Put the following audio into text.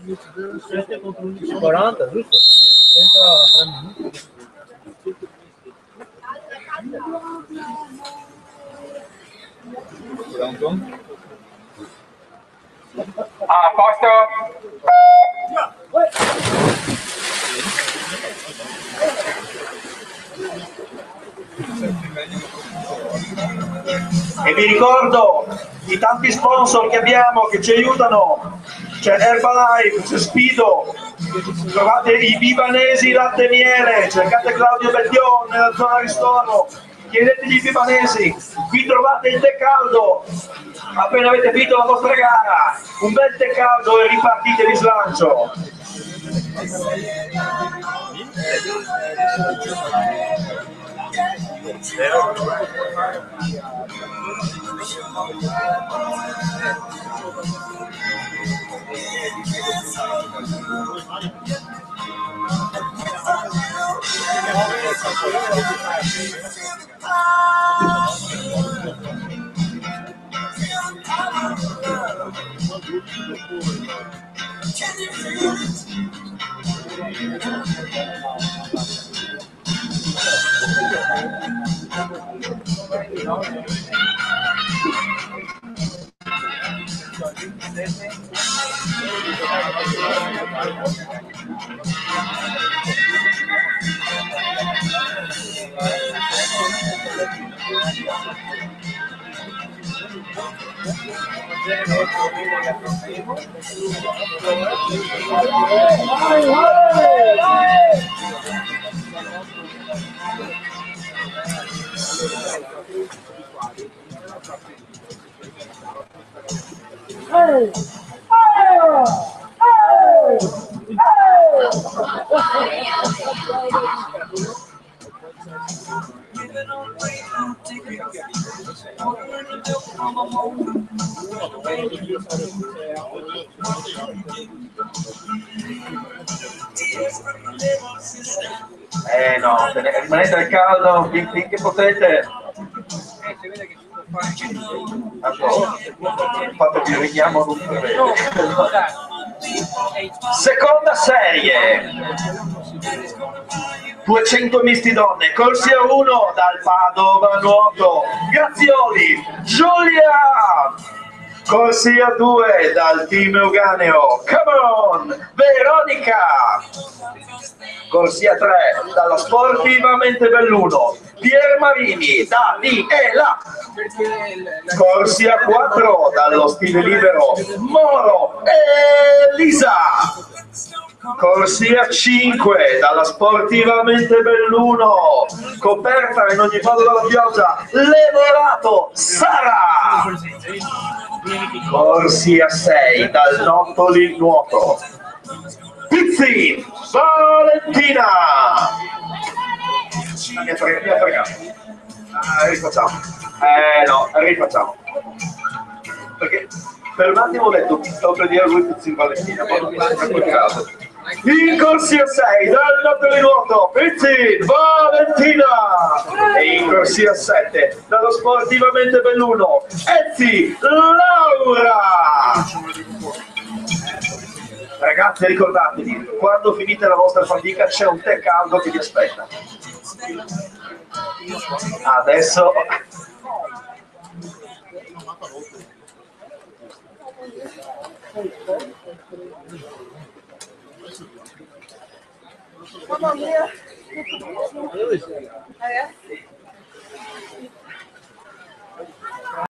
7 contro 11,40, giusto? Senza 3 minuti. Pronto? A posto? E vi ricordo i tanti sponsor che abbiamo che ci aiutano. C'è Herbalife, c'è Spido, trovate i Vivanesi latte e miele, cercate Claudio Bellion nella zona ristoro, chiedetegli i Vivanesi, qui trovate il tè caldo, appena avete finito la vostra gara, un bel tè caldo e ripartite di slancio. No, rimanete al caldo finché potete. Fatevi il richiamo non prevede. Seconda serie, 200 misti donne, corsia 1 dal Padova Nuoto, Grazioli, Giulia, corsia 2 dal team Euganeo, Cameron, Veronica, corsia 3 dalla Sportivamente Belluno, Pier Marini, Daniela, corsia 4 dallo Stile Libero, Moro, Elisa, corsia 5 dalla Sportivamente Belluno, coperta in ogni modo dalla pioggia, Levorato, Sara, corsia 6 dal Nottoli Nuoto, Pizzi, Valentina. Mi ha fregato. Rifacciamo. No, rifacciamo. Perché per un attimo ho detto stavo per dire lui Pizzi, Valentina, poi non mi sembra quel caso. In corsia 6 dal Nottoli Nuoto, Pizzi, Valentina. E in corsia 7 dallo Sportivamente Belluno, Ezzi, Laura. Ragazzi, ricordatevi, quando finite la vostra fatica c'è un tè caldo che vi aspetta. Adesso mamma mia, ragazzi,